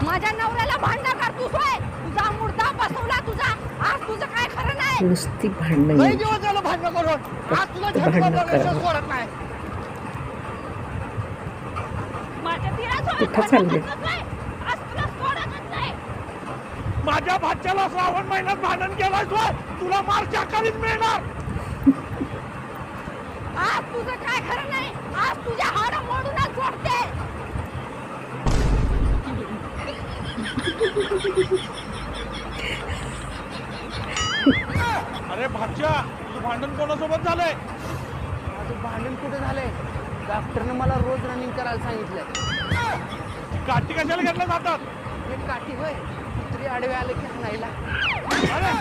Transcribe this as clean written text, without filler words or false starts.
माझ्या नवऱ्याला भांडण करतोस होय? तुझा मुर्दा बसवला तुझा. आज तुझं काय खरं नाही. नुसती भांडणं लय घ्यायची. दिवस झालं भांडण करून. आज तुला भांडणं झटका करा. सोडत नाही. माझ्या दिरासोबत कुठं भांडण चालले? करतोस होय? आज तुला सोडतच नाही. माझ्या भाच्याला श्रावण महिन्यात भांडण केलाय तुला मार शाकाहारीच मिळणार. आज तुझं काय खरं नाही. आज तुझ्या हाड मोडूनच सोडते. अरे भाच्या तुझं भांडण कोणासोबत झालंय? माझं भांडण कुठे झालंय? डॉक्टरने मला रोज रनिंग करायला सांगितलंय. काठी कशाला घेतल्या जातात? हे काठी होय, कुत्री आडवे आले की हाणायला. अरे